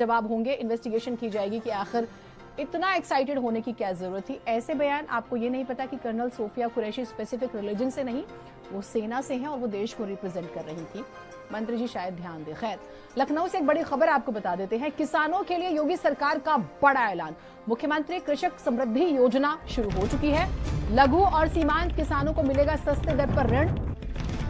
जवाब होंगे, इन्वेस्टिगेशन की जाएगी कि आखिर इतना एक्साइटेड होने की क्या जरूरत थी। ऐसे बयान आपको ये नहीं पता कि colonel Sofiya Qureshi specific religion से नहीं, वो सेना से हैं और वो देश को रिप्रेजेंट कर रही थी। मंत्री जी शायद ध्यान दें। खैर, लखनऊ से एक बड़ी खबर आपको बता देते हैं। किसानों के लिए योगी सरकार का बड़ा ऐलान। मुख्यमंत्री कृषक समृद्धि योजना शुरू हो चुकी है। लघु और सीमांत किसानों को मिलेगा सस्ते दर पर ऋण,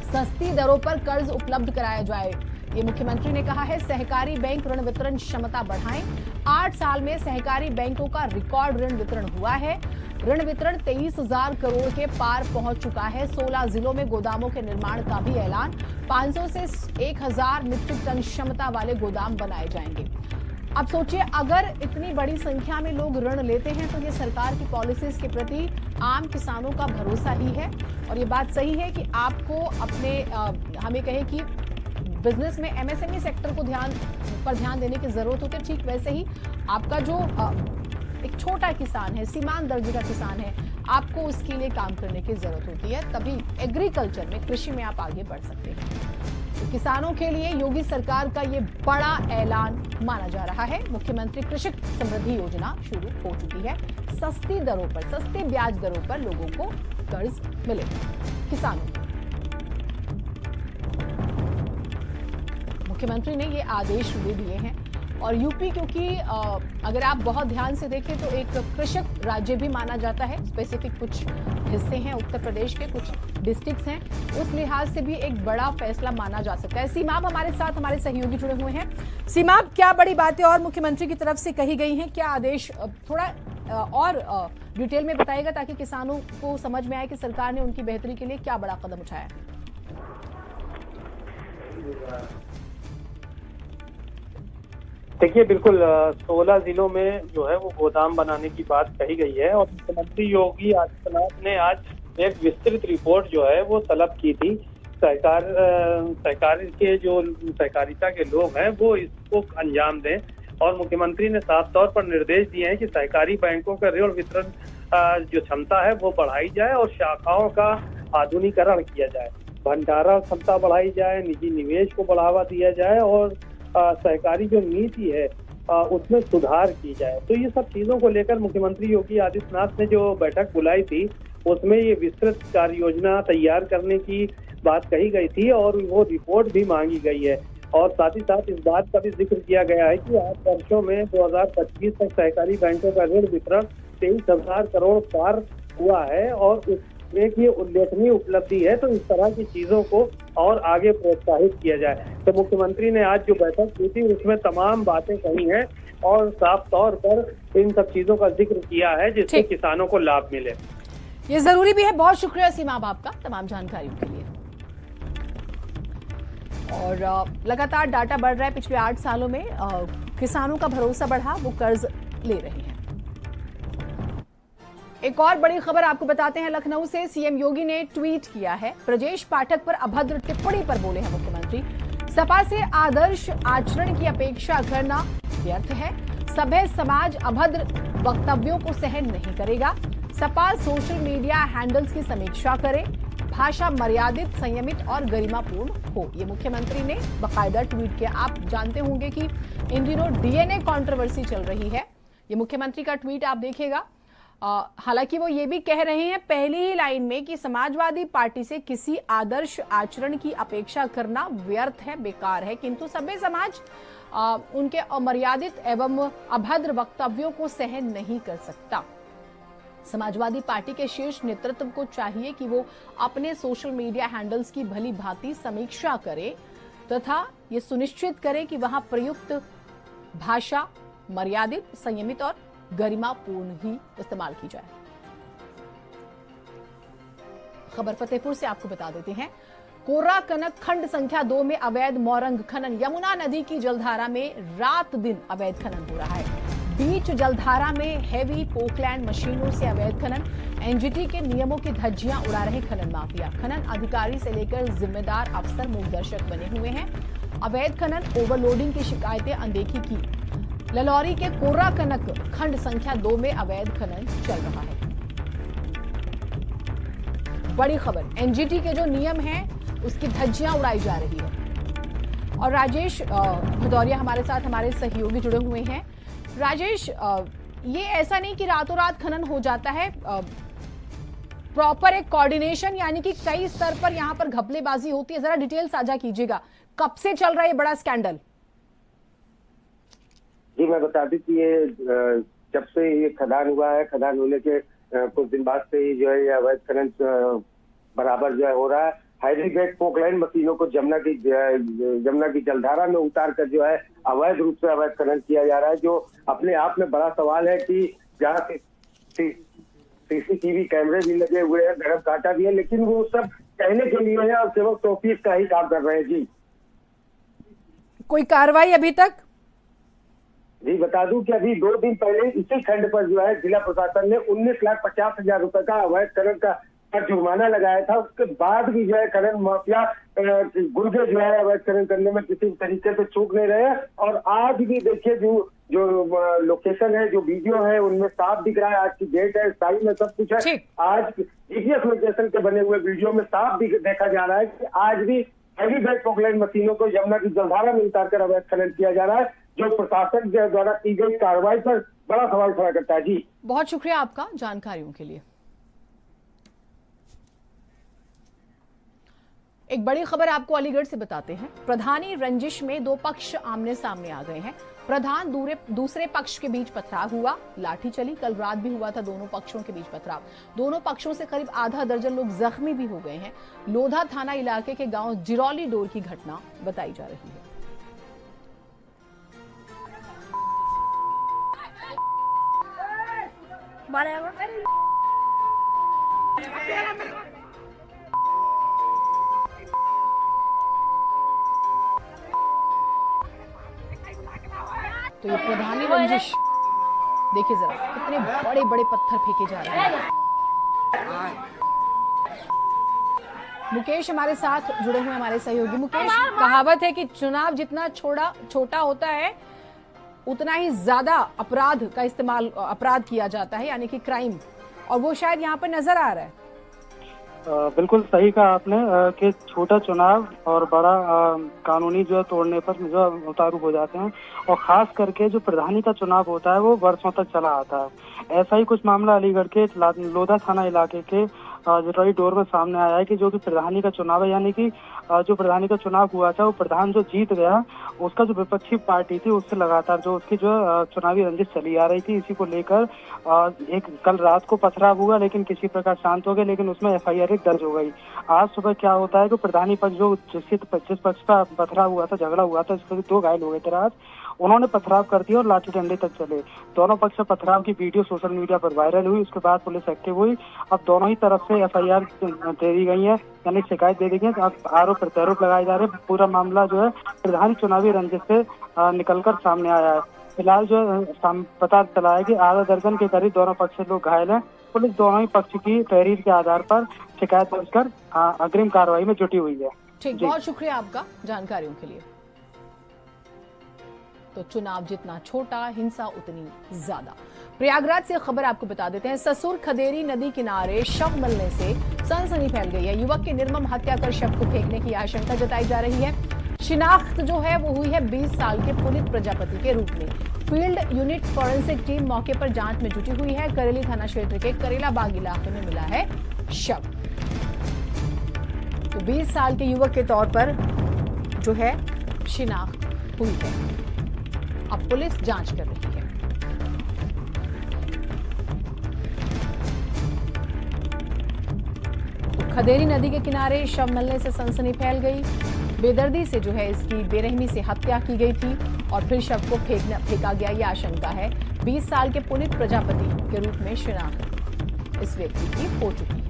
सस्ती दरों पर कर्ज उपलब्ध कराया जाए, ये मुख्यमंत्री ने कहा है। सहकारी बैंक ऋण वितरण क्षमता बढ़ाएं। 8 साल में सहकारी बैंकों का रिकॉर्ड ऋण वितरण हुआ है। ऋण वितरण 23,000 करोड़ के पार पहुंच चुका है। 16 जिलों में गोदामों के निर्माण का भी ऐलान। 500 से 1000 मीट्रिक टन क्षमता वाले गोदाम बनाए जाएंगे। अब सोचिए, अगर इतनी बड़ी संख्या में लोग ऋण लेते हैं तो ये सरकार की पॉलिसीज के प्रति आम किसानों का भरोसा ही है। और ये बात सही है कि आपको अपने हमें कहें कि बिजनेस में एमएसएमई सेक्टर को ध्यान देने की जरूरत होती है। ठीक वैसे ही आपका जो एक छोटा किसान है, सीमांत दर्जे का किसान है, आपको उसके लिए काम करने की जरूरत होती है, तभी एग्रीकल्चर में, कृषि में आप आगे बढ़ सकते हैं। तो किसानों के लिए योगी सरकार का ये बड़ा ऐलान माना जा रहा है। मुख्यमंत्री कृषक समृद्धि योजना शुरू हो चुकी है। सस्ती दरों पर, सस्ते ब्याज दरों पर लोगों को कर्ज मिलेगा। किसानों को मुख्यमंत्री ने ये आदेश दे दिए हैं। और यूपी, क्योंकि अगर आप बहुत ध्यान से देखें तो एक कृषक राज्य भी माना जाता है। स्पेसिफिक कुछ हिस्से हैं उत्तर प्रदेश के, कुछ डिस्ट्रिक्ट्स हैं, उस लिहाज से भी एक बड़ा फैसला माना जा सकता है। सीमाब हमारे साथ, हमारे सहयोगी जुड़े हुए हैं। सीमाब, क्या बड़ी बातें और मुख्यमंत्री की तरफ से कही गई हैं? क्या आदेश थोड़ा और डिटेल में बताइएगा ताकि किसानों को समझ में आए कि सरकार ने उनकी बेहतरी के लिए क्या बड़ा कदम उठाया है। देखिए, बिल्कुल 16 जिलों में जो है वो गोदाम बनाने की बात कही गई है। और मुख्यमंत्री योगी आदित्यनाथ ने आज एक विस्तृत रिपोर्ट जो है वो तलब की थी। सहकारी के जो सहकारिता के लोग हैं वो इसको अंजाम दें। और मुख्यमंत्री ने साफ तौर पर निर्देश दिए हैं कि सहकारी बैंकों का ऋण वितरण जो क्षमता है वो बढ़ाई जाए और शाखाओं का आधुनिकीकरण किया जाए, भंडारण क्षमता बढ़ाई जाए, निजी निवेश को बढ़ावा दिया जाए और सहकारी जो नीति है उसमें सुधार की जाए। तो ये सब चीजों को लेकर मुख्यमंत्री योगी आदित्यनाथ ने जो बैठक बुलाई थी उसमें ये विस्तृत कार्य योजना तैयार करने की बात कही गई थी और वो रिपोर्ट भी मांगी गई है। और साथ ही साथ इस बात का भी जिक्र किया गया है कि 8 वर्षों में 2025 तक सहकारी बैंकों का ऋण वितरण 23,000 करोड़ पार हुआ है और एक ये उल्लेखनीय उपलब्धि है। तो इस तरह की चीजों को और आगे प्रोत्साहित किया जाए। तो मुख्यमंत्री ने आज जो बैठक की थी उसमें तमाम बातें कही हैं और साफ तौर पर इन सब चीजों का जिक्र किया है जिससे किसानों को लाभ मिले। ये जरूरी भी है। बहुत शुक्रिया सीमाब आपका तमाम जानकारियों के लिए। और लगातार डाटा बढ़ रहा है। पिछले 8 सालों में किसानों का भरोसा बढ़ा, वो कर्ज ले रहे हैं। एक और बड़ी खबर आपको बताते हैं। लखनऊ से सीएम योगी ने ट्वीट किया है। ब्रजेश पाठक पर अभद्र टिप्पणी पर बोले हैं मुख्यमंत्री, सपा से आदर्श आचरण की अपेक्षा करना व्यर्थ है। सभ्य समाज अभद्र वक्तव्यों को सहन नहीं करेगा। सपा सोशल मीडिया हैंडल्स की समीक्षा करे, भाषा मर्यादित, संयमित और गरिमापूर्ण हो, ये मुख्यमंत्री ने बाकायदा ट्वीट किया। आप जानते होंगे कि इन दिनों डीएनए कंट्रोवर्सी चल रही है। ये मुख्यमंत्री का ट्वीट आप देखिएगा। हालांकि वो ये भी कह रहे हैं पहली ही लाइन में कि समाजवादी पार्टी से किसी आदर्श आचरण की अपेक्षा करना व्यर्थ है, बेकार है, किंतु सभ्य समाज उनके अमर्यादित एवं अभद्र वक्तव्यों को सहन नहीं कर सकता। समाजवादी पार्टी के शीर्ष नेतृत्व को चाहिए कि वो अपने सोशल मीडिया हैंडल्स की भली भांति समीक्षा करे तथा ये सुनिश्चित करे कि वहां प्रयुक्त भाषा मर्यादित, संयमित और गरिमापूर्ण ही इस्तेमाल की जाए। खबर फतेहपुर से आपको बता देते हैं। कोर्रा कनक खंड संख्या 2 में अवैध मोरंग खनन। यमुना नदी की जलधारा में रात दिन अवैध खनन हो रहा है। बीच जलधारा में हेवी पोकलैंड मशीनों से अवैध खनन। एनजीटी के नियमों की धज्जियां उड़ा रहे खनन माफिया। खनन अधिकारी से लेकर जिम्मेदार अफसर मूकदर्शक बने हुए हैं। अवैध खनन, ओवरलोडिंग की शिकायतें अनदेखी की। ललौरी के कोर्रा कनक खंड संख्या 2 में अवैध खनन चल रहा है। बड़ी खबर, एनजीटी के जो नियम हैं उसकी धज्जियां उड़ाई जा रही है। और राजेश भदौरिया हमारे साथ हमारे सहयोगी जुड़े हुए हैं। राजेश, ये ऐसा नहीं कि रातों रात खनन हो जाता है, प्रॉपर एक कोऑर्डिनेशन यानी कि कई स्तर पर यहाँ पर घपलेबाजी होती है। जरा डिटेल साझा कीजिएगा, कब से चल रहा है ये बड़ा स्कैंडल? जी, मैं बता दूं कि ये जब से ये खदान हुआ है, खदान होने के कुछ दिन बाद से ही जो है ये अवैध खनन बराबर जो है हो रहा है। हाइड्रीगेट पोकलाइन मशीनों को जमुना की जलधारा में उतार कर जो है अवैध रूप से अवैध खनन किया जा रहा है, जो अपने आप में बड़ा सवाल है कि जहाँ सीसीटीवी कैमरे भी लगे हुए हैं, गरम काटा भी है, लेकिन वो सब कहने के लिए है और सिर्फ टोपीस का ही काम कर रहे हैं। जी, कोई कार्रवाई अभी तक? जी, बता दूं कि अभी 2 दिन पहले इसी खंड पर जो है जिला प्रशासन ने 19,50,000 रुपए का अवैध खनन का जुर्माना लगाया था। उसके बाद भी जो है खनन माफिया गुर्गे जो है अवैध खनन करने में किसी तरीके से चूक नहीं रहे। और आज भी देखिए जो लोकेशन है, जो वीडियो है, उनमें साफ दिख रहा है, आज की डेट है, साइज में सब कुछ है। आज जीपीएस लोकेशन के बने हुए वीडियो में साफ देखा जा रहा है कि आज भी हैवी बैग पोकलाइन मशीनों को यमुना की जलधारा में उतारकर अवैध खनन किया जा रहा है, जो प्रशासन के द्वारा की गई कार्रवाई पर बड़ा सवाल खड़ा करता है। जी, बहुत शुक्रिया आपका जानकारियों के लिए। एक बड़ी खबर आपको अलीगढ़ से बताते हैं। प्रधानी रंजिश में 2 पक्ष आमने सामने आ गए हैं। प्रधान दूसरे पक्ष के बीच पथराव हुआ, लाठी चली। कल रात भी हुआ था दोनों पक्षों के बीच पथराव। दोनों पक्षों से करीब आधा दर्जन लोग जख्मी भी हो गए हैं। लोधा थाना इलाके के गांव जिरौली डोर की घटना बताई जा रही है। तो ये प्रधानी रंजिश, देखिए जरा कितने बड़े बड़े पत्थर फेंके जा रहे हैं। मुकेश हमारे साथ जुड़े हुए, हमारे सहयोगी। मुकेश, कहावत है कि चुनाव जितना छोटा होता है उतना ही ज्यादा अपराध किया जाता है, यानी कि क्राइम, और वो शायद यहाँ पर नजर आ रहा है। बिल्कुल सही कहा आपने कि छोटा चुनाव और बड़ा कानूनी जो है तोड़ने पर जो उतारू हो जाते हैं, और खास करके जो प्रधानी का चुनाव होता है वो वर्षों तक चला आता है। ऐसा ही कुछ मामला अलीगढ़ के लोधा थाना इलाके के जिरौली डोर में सामने आया है कि जो कि प्रधानी का चुनाव है, यानी कि जो प्रधानी का चुनाव हुआ था वो प्रधान जो जीत गया, उसका जो विपक्षी पार्टी थी उससे लगातार जो उसकी जो चुनावी रंजिश चली आ रही थी, इसी को लेकर एक कल रात को पथराव हुआ, लेकिन किसी प्रकार शांत हो गए, लेकिन उसमें FIR दर्ज हो गई। आज सुबह क्या होता है कि प्रधानी पक्ष जो जिस पक्ष का पथराव हुआ था, झगड़ा हुआ था, इसमें 2 घायल हो गए थे रात, उन्होंने पथराव कर दिया और लाठी डंडे तक चले। दोनों पक्ष से पथराव की वीडियो सोशल मीडिया पर वायरल हुई। उसके बाद पुलिस एक्टिव हुई। अब दोनों ही तरफ से FIR दे दी गई है, यानी शिकायत दे दी गई है। अब आरोप प्रत्यारोप लगाए जा रहे हैं। पूरा मामला जो है प्रधानी चुनावी रंजिश से निकलकर सामने आया है। फिलहाल जो पता चला है कि आधा दर्जन के करीब दोनों पक्ष से लोग घायल हैं। पुलिस दोनों ही पक्ष की तहरीर के आधार पर शिकायत दर्ज कर अग्रिम कार्रवाई में जुटी हुई है। ठीक, बहुत शुक्रिया आपका जानकारियों के लिए। तो चुनाव जितना छोटा, हिंसा उतनी ज्यादा। प्रयागराज से खबर आपको बता देते हैं। ससुर खदेरी नदी किनारे शव मिलने से सनसनी फैल गई है। युवक की निर्मम हत्या कर शव को फेंकने की आशंका जताई जा रही है। शिनाख्त जो है वो हुई है 20 साल के पुनीत प्रजापति के रूप में। फील्ड यूनिट फॉरेंसिक टीम मौके पर जांच में जुटी हुई है। करेली थाना क्षेत्र के करेला बाग इलाके में मिला है शव। तो 20 साल के युवक के तौर पर जो है शिनाख्त हुई है। अब पुलिस जांच कर रही है। तो खदेरी नदी के किनारे शव मिलने से सनसनी फैल गई। बेदर्दी से जो है इसकी बेरहमी से हत्या की गई थी और फिर शव को फेंका गया, ये आशंका है। 20 साल के पुनीत प्रजापति के रूप में शिनाख्त इस व्यक्ति की हो चुकी है।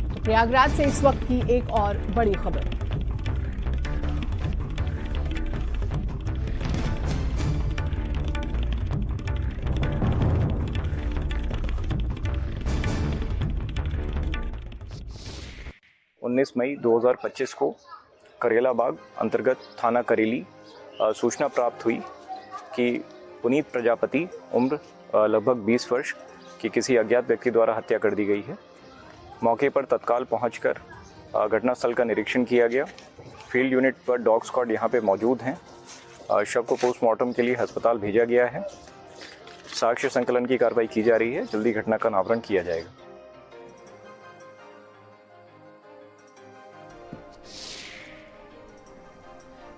तो प्रयागराज से इस वक्त की एक और बड़ी खबर। मई 2025 को करेला बाग अंतर्गत थाना करेली सूचना प्राप्त हुई कि पुनीत प्रजापति उम्र लगभग 20 वर्ष की किसी अज्ञात व्यक्ति द्वारा हत्या कर दी गई है। मौके पर तत्काल पहुंचकर घटनास्थल का निरीक्षण किया गया। फील्ड यूनिट पर डॉग स्क्वाड यहाँ पे मौजूद हैं। शव को पोस्टमार्टम के लिए अस्पताल भेजा गया है। साक्ष्य संकलन की कार्रवाई की जा रही है। जल्दी घटना का अनावरण किया जाएगा।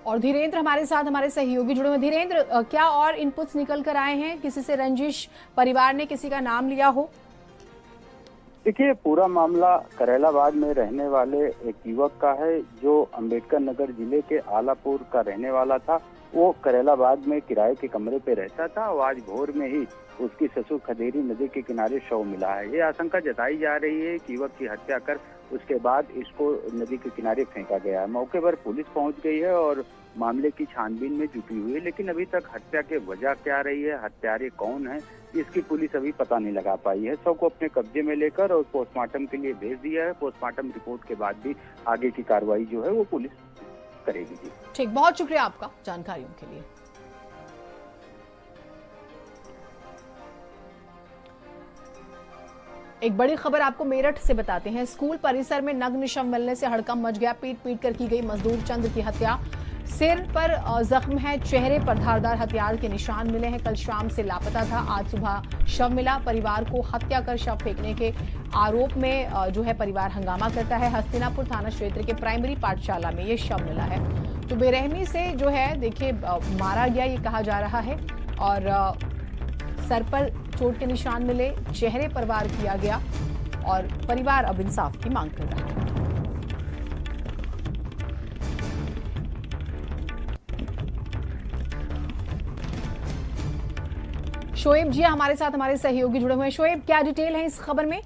और धीरेन्द्र हमारे साथ, हमारे सहयोगी जुड़े हुए। धीरेन्द्र, क्या और इनपुट्स निकल कर आए हैं? किसी से रंजिश, परिवार ने किसी का नाम लिया हो? देखिए, पूरा मामला करेलाबाद में रहने वाले एक युवक का है जो अंबेडकर नगर जिले के आलापुर का रहने वाला था। वो करेलाबाद में किराए के कमरे पे रहता था और आज भोर में ही उसकी ससुर खदेरी नदी के किनारे शव मिला है। ये आशंका जताई जा रही है कि युवक की हत्या कर उसके बाद इसको नदी के किनारे फेंका गया है। मौके पर पुलिस पहुंच गई है और मामले की छानबीन में जुटी हुई है, लेकिन अभी तक हत्या के वजह क्या रही है, हत्यारे कौन है, इसकी पुलिस अभी पता नहीं लगा पाई है। शव को अपने कब्जे में लेकर और पोस्टमार्टम के लिए भेज दिया है। पोस्टमार्टम रिपोर्ट के बाद भी आगे की कार्रवाई जो है वो पुलिस करेगी। जी ठीक, बहुत शुक्रिया आपका जानकारियों के लिए। एक बड़ी खबर आपको मेरठ से बताते हैं। स्कूल परिसर में नग्न शव मिलने से हड़कंप मच गया। पीट पीट कर की गई मजदूर चंद्र की हत्या। सिर पर जख्म है, चेहरे पर धारदार हथियार के निशान मिले हैं। कल शाम से लापता था, आज सुबह शव मिला। परिवार को हत्या कर शव फेंकने के आरोप में जो है परिवार हंगामा करता है। हस्तिनापुर थाना क्षेत्र के प्राइमरी पाठशाला में ये शव मिला है। तो बेरहमी से जो है देखिए मारा गया ये कहा जा रहा है और सर पर चोट के निशान मिले, चेहरे पर वार किया गया और परिवार अब इंसाफ की मांग कर रहा है। शोएब जी हमारे साथ, हमारे सहयोगी जुड़े हुए हैं। शोएब, क्या डिटेल है इस खबर में?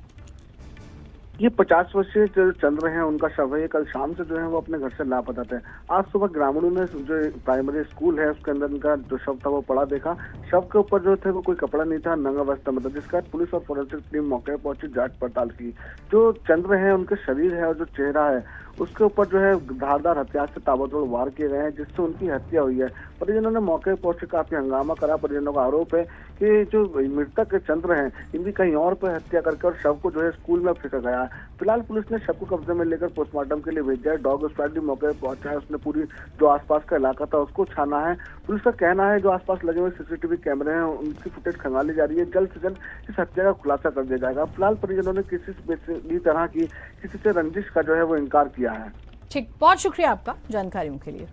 ये 50 वर्षीय जो चंद्र हैं उनका शव है। कल शाम से जो है वो अपने घर से लापता थे। आज सुबह ग्रामीणों ने जो प्राइमरी स्कूल है उसके अंदर इनका जो शव था वो पड़ा देखा। शव के ऊपर जो थे वो कोई कपड़ा नहीं था, नंगा अवस्था में था, जिसके बाद पुलिस और फोरेंसिक टीम मौके पर पहुंची, जांच पड़ताल की। जो चंद्र है उनके शरीर है और जो चेहरा है उसके ऊपर जो है धारदार हथियार से ताबड़तोड़ वार किए गए हैं, जिससे उनकी हत्या हुई है। परिजनों ने मौके पर पहुंच काफी हंगामा करा। परिजनों का आरोप है कि जो मृतक चंद्र हैं इनकी कहीं और पर हत्या करके और शव को जो है स्कूल में फेंका गया है। फिलहाल पुलिस ने शव को कब्जे में लेकर पोस्टमार्टम के लिए भेजा है। डॉग स्क्वाड भी मौके पर पहुंचा है। उसने पूरी जो आसपास का इलाका था उसको छाना है। पुलिस का कहना है जो आसपास लगे हुए सीसीटीवी कैमरे हैं उनकी फुटेज खंगाली जा रही है। जल्द से जल्द इस हत्या का खुलासा कर दिया जाएगा। फिलहाल परिजनों ने किसी तरह की किसी से रंजिश का जो है वो इनकार किया है। ठीक, बहुत शुक्रिया आपका जानकारियों के लिए।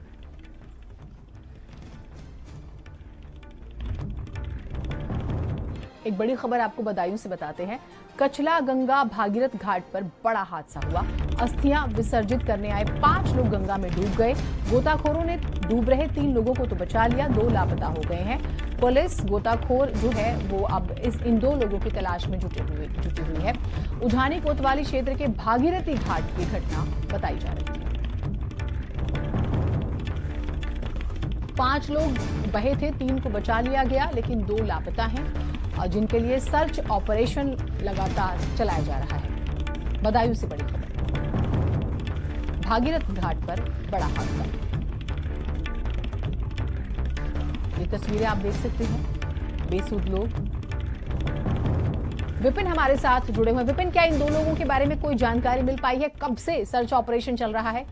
एक बड़ी खबर आपको बदायूं से बताते हैं। कचला गंगा भागीरथ घाट पर बड़ा हादसा हुआ। अस्थियां विसर्जित करने आए 5 लोग गंगा में डूब गए। गोताखोरों ने डूब रहे 3 लोगों को तो बचा लिया, 2 लापता हो गए हैं। पुलिस गोताखोर जो है वो अब इन 2 लोगों की तलाश में जुटी हुई है। उझानी कोतवाली क्षेत्र के भागीरथी घाट की घटना बताई जा रही है। 5 लोग बहे थे, 3 को बचा लिया गया, लेकिन 2 लापता हैं और जिनके लिए सर्च ऑपरेशन लगातार चलाया जा रहा है। बदायूं से बड़ी खबर। भागीरथ घाट पर बड़ा हादसा। ये तस्वीरें आप देख सकते हैं। बेसुध लोग। विपिन हमारे साथ जुड़े हुए। विपिन, क्या इन 2 लोगों के बारे में कोई जानकारी मिल पाई है? कब से सर्च ऑपरेशन चल रहा है?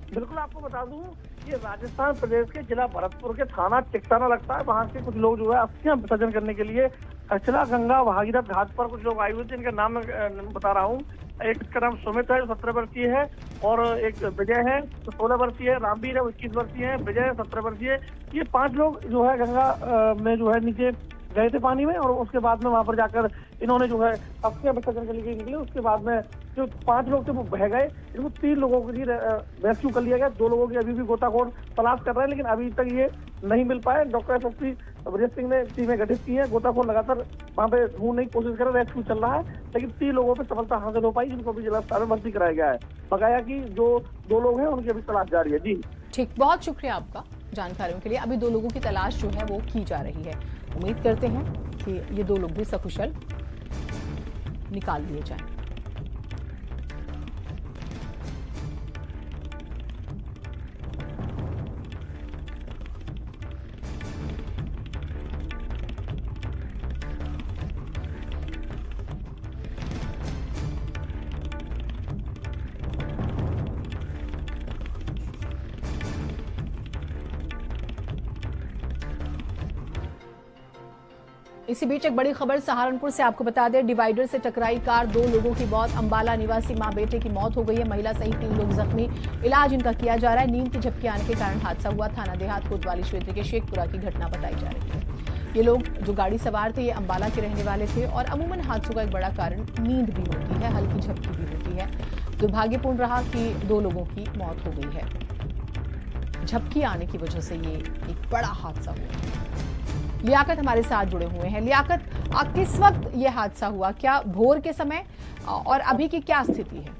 बिल्कुल, आपको बता दूं ये राजस्थान प्रदेश के जिला भरतपुर के थाना टिकसाना लगता है। वहाँ से कुछ लोग जो है अस्थियां विसर्जन करने के लिए कचला गंगा भागीरथ घाट पर कुछ लोग आए हुए थे। इनका नाम मैं बता रहा हूँ। एक का नाम सुमित है जो 17 वर्षीय है और एक विजय है जो 16 वर्षीय है। रामवीर है 21 वर्षीय है। विजय 17 वर्षीय। ये 5 लोग जो है गंगा में जो है नीचे गए थे पानी में और उसके बाद में वहां पर जाकर इन्होंने जो है अस्थियां विसर्जन करने के लिए निकले। उसके बाद में जो 5 लोग थे वो बह गए। इनको 3 लोगों के लिए रेस्क्यू कर लिया गया। 2 लोगों की अभी भी गोताखोर तलाश कर रहे हैं, लेकिन अभी तक ये नहीं मिल पाए। डॉक्टर एसएसपी ब्रजेश सिंह ने टीमें गठित की है। गोताखोर लगातार वहाँ पे ढूंढने की कोशिश कर रहे हैं, रेस्क्यू चल रहा है, लेकिन 3 लोगों पर सफलता हासिल हो पाई, जिनको अभी जिला अस्पताल में भर्ती कराया गया है। बकाया की जो 2 लोग हैं उनकी अभी तलाश जारी है। जी ठीक, बहुत शुक्रिया आपका जानकारियों के लिए। अभी 2 लोगों की तलाश जो है वो की जा रही है। उम्मीद करते हैं कि ये 2 लोग भी सकुशल निकाल लिए जाएं। इसी बीच एक बड़ी खबर सहारनपुर से आपको बता दें, डिवाइडर से टकराई कार, 2 लोगों की मौत। अंबाला निवासी मां बेटे की मौत हो गई है। महिला सहित 3 लोग जख्मी, इलाज इनका किया जा रहा है। नींद की झपकी आने के कारण हादसा हुआ। थाना देहात कोतवाली क्षेत्र के शेखपुरा की घटना बताई जा रही है। ये लोग जो गाड़ी सवार थे, ये अंबाला के रहने वाले थे और अमूमन हादसों का एक बड़ा कारण नींद भी होती है, हल्की झपकी भी होती है। दुर्भाग्यपूर्ण रहा कि 2 लोगों की मौत हो गई है। झपकी आने की वजह से ये एक बड़ा हादसा हुआ। लियाकत हमारे साथ जुड़े हुए हैं। लियाकत, किस वक्त ये हादसा हुआ, क्या भोर के समय, और अभी की क्या स्थिति है?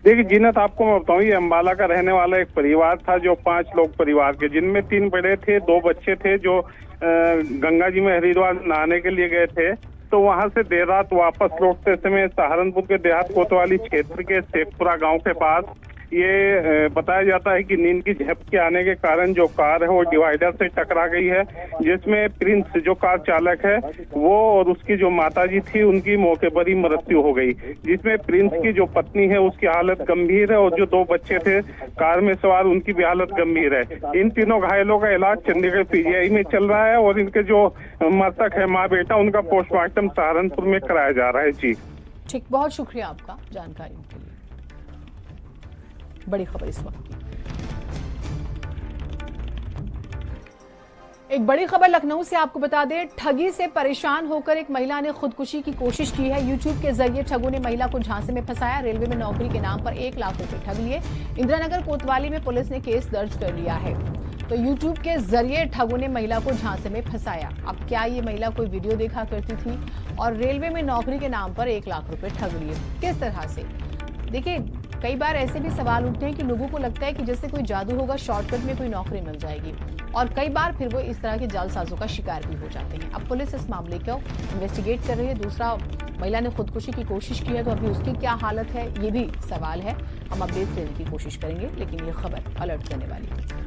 देखिए जीनत, आपको मैं बताऊं, ये अंबाला का रहने वाला एक परिवार था, जो 5 लोग परिवार के, जिनमें 3 बड़े थे, 2 बच्चे थे, जो गंगा जी में हरिद्वार नहाने के लिए गए थे। तो वहां से देर रात वापस लौटते समय सहारनपुर के देहात कोतवाली क्षेत्र के शेखपुरा गांव के पास ये बताया जाता है कि नींद की झपकी आने के कारण जो कार है वो डिवाइडर से टकरा गई है, जिसमें प्रिंस जो कार चालक है वो और उसकी जो माताजी थी उनकी मौके पर ही मृत्यु हो गई, जिसमें प्रिंस की जो पत्नी है उसकी हालत गंभीर है और जो 2 बच्चे थे कार में सवार उनकी भी हालत गंभीर है। इन तीनों घायलों का इलाज चंडीगढ़ पीजीआई में चल रहा है और इनके जो मृतक है माँ बेटा, उनका पोस्टमार्टम सहारनपुर में कराया जा रहा है। जी ठीक, बहुत शुक्रिया आपका जानकारियों के लिए। बड़ी खबर इस वक्त की। एक बड़ी खबर लखनऊ से आपको बता दें, ठगी से परेशान होकर एक महिला ने खुदकुशी की कोशिश की है। यूट्यूब के जरिए ठगों ने महिला को झांसे में फंसाया। रेलवे में नौकरी के नाम पर 1 लाख रुपए ठग लिए। इंदिरानगर कोतवाली में पुलिस ने केस दर्ज कर लिया है। तो यूट्यूब के जरिए ठगों ने महिला को झांसे में फंसाया। अब क्या ये महिला कोई वीडियो देखा करती थी और रेलवे में नौकरी के नाम पर 1 लाख रुपए ठग लिए? किस तरह से? देखिए, कई बार ऐसे भी सवाल उठते हैं कि लोगों को लगता है कि जैसे कोई जादू होगा, शॉर्टकट में कोई नौकरी मिल जाएगी, और कई बार फिर वो इस तरह के जालसाजों का शिकार भी हो जाते हैं। अब पुलिस इस मामले को इन्वेस्टिगेट कर रही है। दूसरा, महिला ने खुदकुशी की कोशिश की है, तो अभी उसकी क्या हालत है ये भी सवाल है। हम अपडेट देने की कोशिश करेंगे, लेकिन ये खबर अलर्ट करने वाली है।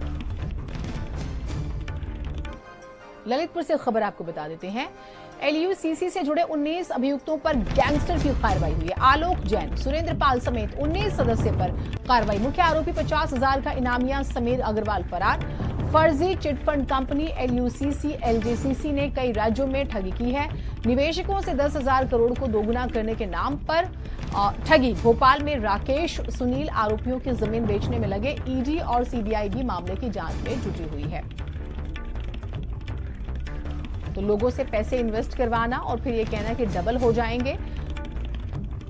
ललितपुर से खबर आपको बता देते हैं, LUCC से जुड़े 19 अभियुक्तों पर गैंगस्टर की कार्रवाई हुई है। आलोक जैन, सुरेंद्र पाल समेत 19 सदस्य पर कार्रवाई। मुख्य आरोपी 50,000 का इनामिया समीर अग्रवाल फरार। फर्जी चिटफंड कंपनी LUCC LJCC ने कई राज्यों में ठगी की है। निवेशकों से 10,000 करोड़ को दोगुना करने के नाम पर ठगी। भोपाल में राकेश सुनील आरोपियों की जमीन बेचने में लगे। ED और CBI भी मामले की जांच में जुटी हुई है। तो लोगों से पैसे इन्वेस्ट करवाना और फिर ये कहना कि डबल हो जाएंगे,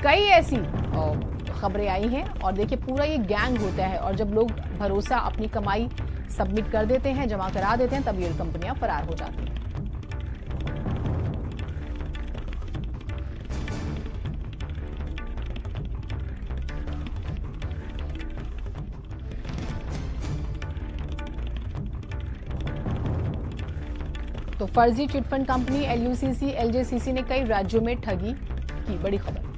कई ऐसी खबरें आई हैं। और देखिए, पूरा ये गैंग होता है और जब लोग भरोसा, अपनी कमाई सबमिट कर देते हैं, जमा करा देते हैं, तब ये कंपनियां फरार हो जाती हैं। तो फर्जी चिटफंड कंपनी LUCC LJCC ने कई राज्यों में ठगी की। बड़ी खबर।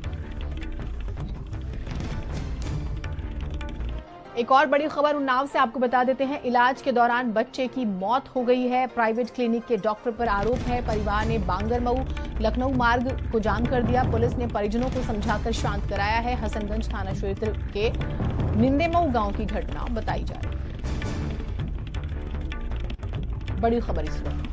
एक और बड़ी खबर उन्नाव से आपको बता देते हैं, इलाज के दौरान बच्चे की मौत हो गई है। प्राइवेट क्लिनिक के डॉक्टर पर आरोप है। परिवार ने बांगरमऊ लखनऊ मार्ग को जाम कर दिया। पुलिस ने परिजनों को समझाकर शांत कराया है। हसनगंज थाना क्षेत्र के निंदेमऊ गांव की घटना बताई जा रही है। बड़ी खबर इस वक्त।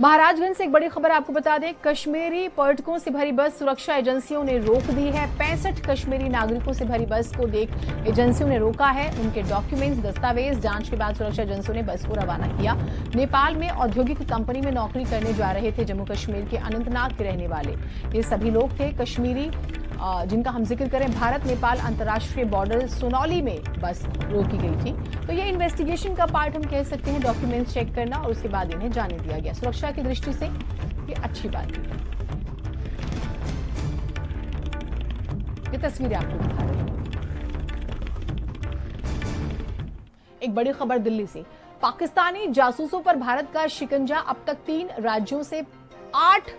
महाराजगंज से एक बड़ी खबर आपको बता दें, कश्मीरी पर्यटकों से भरी बस सुरक्षा एजेंसियों ने रोक दी है। 65 कश्मीरी नागरिकों से भरी बस को देख एजेंसियों ने रोका है। उनके डॉक्यूमेंट्स, दस्तावेज जांच के बाद सुरक्षा एजेंसियों ने बस को रवाना किया। नेपाल में औद्योगिक कंपनी में नौकरी करने जा रहे थे जम्मू कश्मीर के अनंतनाग के रहने वाले ये सभी लोग थे। कश्मीरी जिनका हम जिक्र करें, भारत नेपाल अंतर्राष्ट्रीय बॉर्डर सोनौली में बस रोकी गई थी। तो ये इन्वेस्टिगेशन का पार्ट हम कह सकते हैं, डॉक्यूमेंट्स चेक करना और उसके बाद इन्हें जाने दिया गया। सुरक्षा की दृष्टि से ये अच्छी बात है। ये तस्वीरें आपको दिखा रही हैं। एक बड़ी खबर दिल्ली से, पाकिस्तानी जासूसों पर भारत का शिकंजा। अब तक 3 राज्यों से 8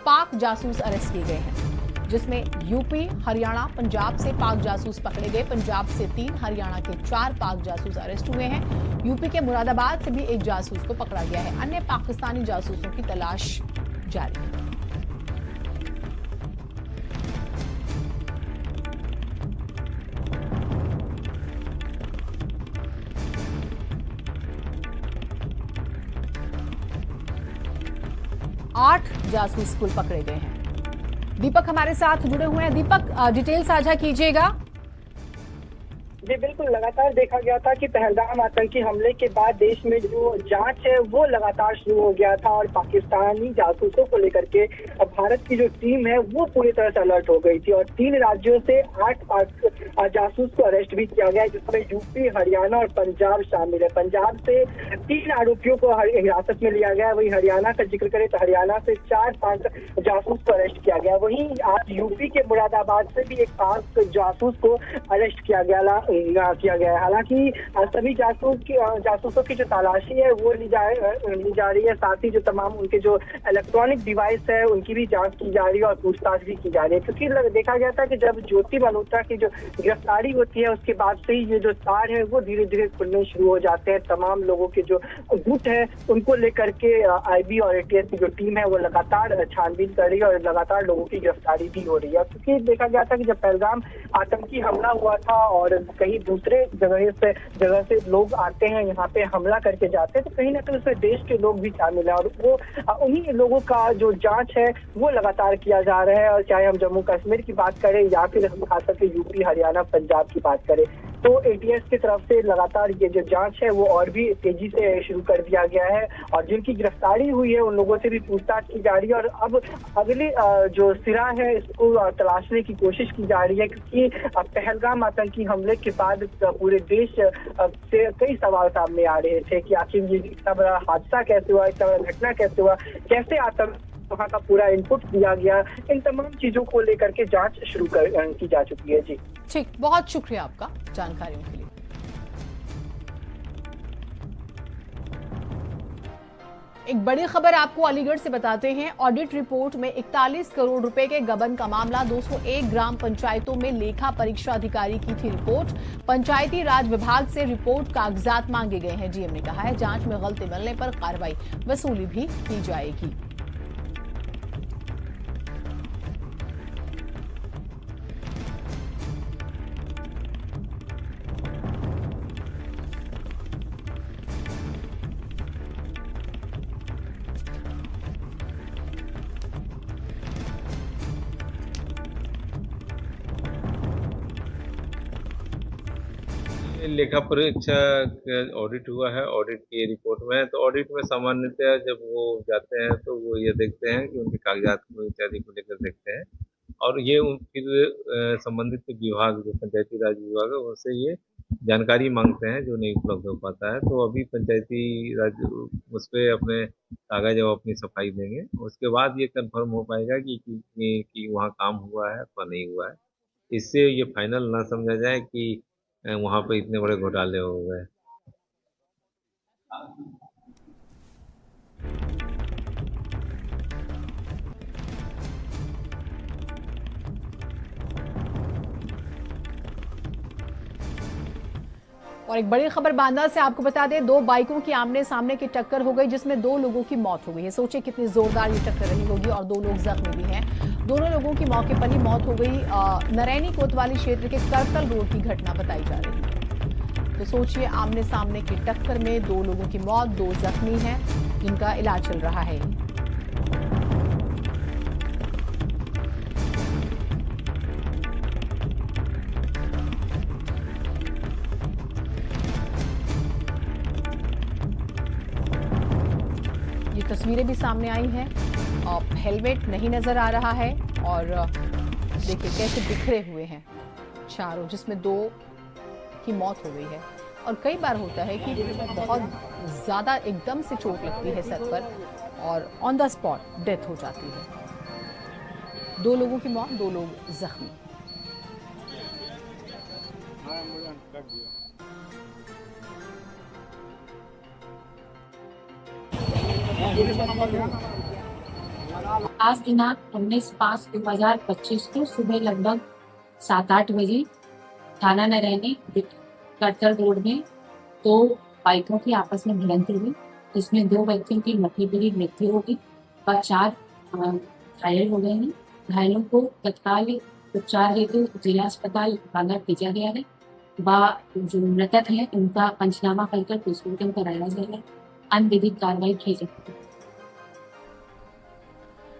पाक जासूस अरेस्ट किए गए हैं, जिसमें यूपी, हरियाणा, पंजाब से पाक जासूस पकड़े गए। पंजाब से 3, हरियाणा के 4 पाक जासूस अरेस्ट हुए हैं। यूपी के मुरादाबाद से भी एक जासूस को पकड़ा गया है। अन्य पाकिस्तानी जासूसों की तलाश जारी है। 8 जासूस कुल पकड़े गए हैं। दीपक हमारे साथ जुड़े हुए हैं। दीपक, डिटेल साझा कीजिएगा। जी बिल्कुल, लगातार देखा गया था कि पहलगाम आतंकी हमले के बाद देश में जो जांच है वो लगातार शुरू हो गया था और पाकिस्तानी जासूसों को लेकर के अब भारत की जो टीम है वो पूरी तरह से अलर्ट हो गई थी और 3 राज्यों से 8 जासूस को अरेस्ट भी किया गया, जिसमें यूपी, हरियाणा और पंजाब शामिल है। पंजाब से 3 आरोपियों को हिरासत में लिया गया, वही हरियाणा का जिक्र करें तो हरियाणा से 4-5 जासूस को अरेस्ट किया गया। वहीं आज यूपी के मुरादाबाद से भी एक 5 जासूस को अरेस्ट किया गया है। हालांकि सभी जासूसों की जो तलाशी है वो ली जा रही है, साथ ही जो तमाम उनके जो इलेक्ट्रॉनिक डिवाइस है उनकी भी जांच की जा रही है और पूछताछ भी की जा रही है, क्योंकि देखा गया था कि जब ज्योति मल्होत्रा की जो गिरफ्तारी होती है उसके बाद से ही ये जो तार है वो धीरे धीरे खुलने शुरू हो जाते हैं। तमाम लोगों के जो गुट है उनको लेकर के IB और ATS की जो टीम है वो लगातार छानबीन कर रही है और लगातार लोगों की गिरफ्तारी भी हो रही है, क्योंकि देखा गया था कि जब पहलगाम आतंकी हमला हुआ था और कहीं दूसरे जगह से लोग आते हैं यहाँ पे हमला करके जाते हैं, तो कहीं ना कहीं उसमें देश के लोग भी शामिल है और वो उन्हीं लोगों का जो जांच है वो लगातार किया जा रहा है। और चाहे हम जम्मू कश्मीर की बात करें या फिर हम खास करके यूपी, हरियाणा, पंजाब की बात करें, तो ATS की तरफ से लगातार ये जो जांच है वो और भी तेजी से शुरू कर दिया गया है और जिनकी गिरफ्तारी हुई है उन लोगों से भी पूछताछ की जा रही है और अब अगले जो सिरा है इसको तलाशने की कोशिश की जा रही है, क्योंकि पहलगाम आतंकी हमले के बाद पूरे देश से कई सवाल सामने आ रहे थे कि आखिर ये इतना बड़ा हादसा कैसे हुआ, इतना बड़ा घटना कैसे हुआ, कैसे आतंक वहाँ का पूरा इनपुट दिया गया, इन तमाम चीजों को लेकर के जांच शुरू की जा चुकी है। जी ठीक, बहुत शुक्रिया आपका जानकारियों के लिए। एक बड़ी खबर आपको अलीगढ़ से बताते हैं। ऑडिट रिपोर्ट में 41 करोड़ रुपए के गबन का मामला, 201 ग्राम पंचायतों में लेखा परीक्षा अधिकारी की थी रिपोर्ट। पंचायती राज विभाग से रिपोर्ट कागजात मांगे गए हैं। GM ने कहा है जांच में गलती मिलने पर कार्रवाई वसूली भी की जाएगी। लेखा परीक्षा ऑडिट हुआ है। ऑडिट की रिपोर्ट में, तो ऑडिट में सामान्यतः जब वो जाते हैं तो वो ये देखते हैं कि उनके कागजात को इत्यादि को लेकर देखते हैं और ये फिर संबंधित विभाग जो पंचायती राज विभाग है उनसे ये जानकारी मांगते हैं जो नहीं उपलब्ध हो पाता है। तो अभी पंचायती राज उस पर अपने कागज और अपनी सफाई देंगे, उसके बाद ये कंफर्म हो पाएगा कि वहाँ काम हुआ है अथवा नहीं हुआ है। इससे ये फाइनल ना समझा जाए कि वहाँ पे इतने बड़े घोटाले हो गए। और एक बड़ी खबर बांदा से आपको बता दें, 2 बाइकों की आमने सामने की टक्कर हो गई जिसमें 2 लोगों की मौत हो गई है। सोचिए कितनी जोरदार ये टक्कर रही होगी और 2 लोग जख्मी भी हैं। दोनों लोगों की मौके पर ही मौत हो गई। नरैनी कोतवाली क्षेत्र के करतल रोड की घटना बताई जा रही है। तो सोचिए आमने सामने की टक्कर में 2 लोगों की मौत, 2 जख्मी हैं जिनका इलाज चल रहा है। तस्वीरें भी सामने आई हैं, हेलमेट नहीं नजर आ रहा है और देखिए कैसे बिखरे हुए हैं चारों, जिसमें 2 की मौत हो गई है। और कई बार होता है कि बहुत ज़्यादा एकदम से चोट लगती है सर पर और ऑन द स्पॉट डेथ हो जाती है। 2 लोगों की मौत, 2 लोग जख्मी। आज दिनांक 19/5/2025 को सुबह लगभग 7-8 बजे थाना नरैनी करतल रोड में 2 बाइकों की आपस में भिड़ंत हुई, जिसमें 2 व्यक्तियों की मौके मृत्यु हो गई और 4 घायल हो गए हैं। घायलों को तत्काल उपचार हेतु जिला अस्पताल बांदा भेजा गया है। जो मृतक है उनका पंचनामा करकर पोस्टमार्टम कराया जाएगा। अन्य विधिक कार्रवाई की जाएगी।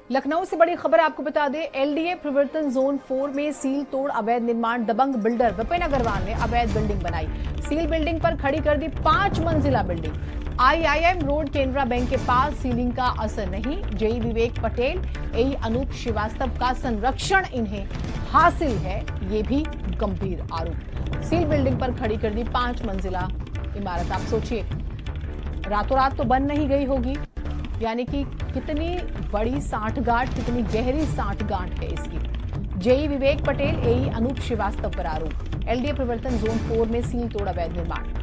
लखनऊ से बड़ी खबर आपको बता दें, एलडीए प्रवर्तन जोन 4 में सील तोड़ अवैध निर्माण, दबंग बिल्डर विपिन अग्रवाल ने अवैध बिल्डिंग बनाई। सील बिल्डिंग पर खड़ी कर दी 5 मंजिला building. IIM road Canara bank के पास सीलिंग का असर नहीं, जेई विवेक पटेल, एई अनूप श्रीवास्तव का संरक्षण इन्हें हासिल है, ये भी गंभीर आरोप। सील बिल्डिंग पर खड़ी कर दी 5 मंजिला इमारत। आप सोचिए, रातों रात तो बन नहीं गई होगी, यानी कि कितनी बड़ी सांठगांठ, कितनी गहरी सांठगांठ है इसकी। जेई विवेक पटेल, एई अनूप श्रीवास्तव पर आरोप। एलडीए प्रवर्तन जोन 4 में सील तोड़ अवैध निर्माण।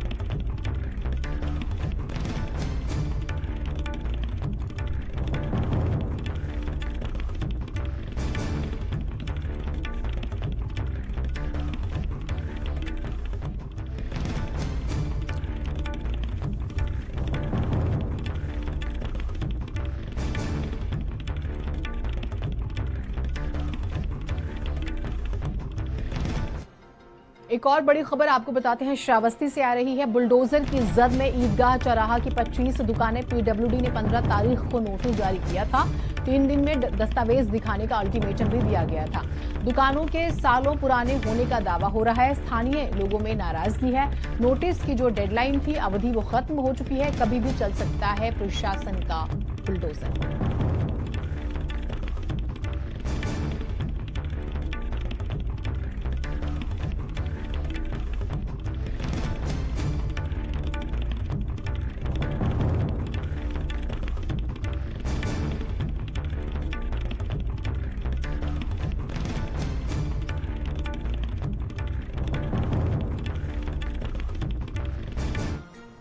एक और बड़ी खबर आपको बताते हैं, श्रावस्ती से आ रही है। बुलडोजर की जद में ईदगाह चौराहा की 25 दुकानें, पीडब्ल्यूडी ने 15 तारीख को नोटिस जारी किया था। 3 दिन में दस्तावेज दिखाने का अल्टीमेटम भी दिया गया था। दुकानों के सालों पुराने होने का दावा हो रहा है। स्थानीय लोगों में नाराजगी है। नोटिस की जो डेडलाइन थी, अवधि वो खत्म हो चुकी है। कभी भी चल सकता है प्रशासन का बुलडोजर।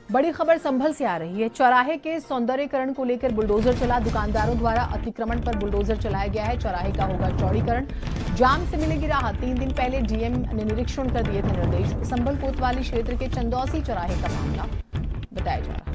बड़ी खबर संभल से आ रही है। चौराहे के सौंदर्यीकरण को लेकर बुलडोजर चला। दुकानदारों द्वारा अतिक्रमण पर बुलडोजर चलाया गया है। चौराहे का होगा चौड़ीकरण, जाम से मिलेगी राहत। 3 दिन पहले डीएम ने निरीक्षण कर दिए थे निर्देश। संभल कोतवाली क्षेत्र के चंदौसी चौराहे का मामला बताया जा रहा है।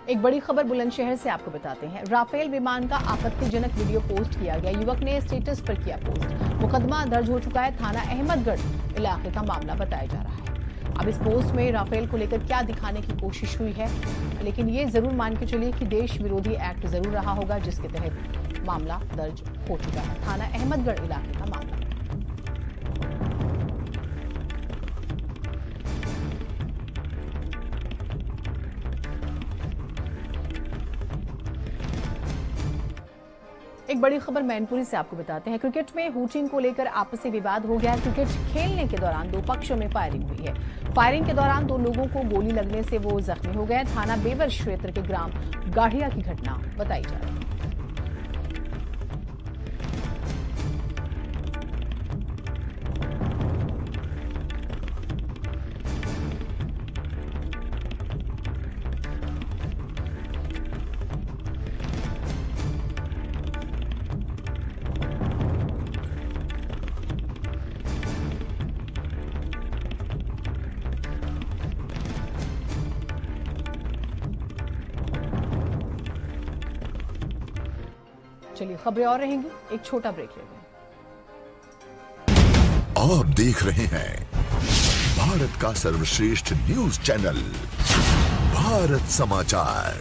एक बड़ी खबर बुलंदशहर से आपको बताते हैं। राफेल विमान का आपत्तिजनक वीडियो पोस्ट किया गया। युवक ने स्टेटस पर किया पोस्ट। मुकदमा दर्ज हो चुका है। थाना अहमदगढ़ इलाके का मामला बताया जा रहा है। अब इस पोस्ट में राफेल को लेकर क्या दिखाने की कोशिश हुई है, लेकिन ये जरूर मान के चलिए कि देश विरोधी एक्ट जरूर रहा होगा, जिसके तहत मामला दर्ज हो चुका है। थाना अहमदगढ़ इलाके का मामला। एक बड़ी खबर मैनपुरी से आपको बताते हैं। क्रिकेट में हूटिंग को लेकर आपसी विवाद हो गया है। क्रिकेट खेलने के दौरान 2 पक्षों में फायरिंग हुई है। फायरिंग के दौरान 2 लोगों को गोली लगने से वो जख्मी हो गए। थाना बेवर क्षेत्र के ग्राम गाढ़िया की घटना बताई जा रही है। चलिए खबरें और रहेंगी, एक छोटा ब्रेक लेते हैं। आप देख रहे हैं भारत का सर्वश्रेष्ठ न्यूज चैनल भारत समाचार।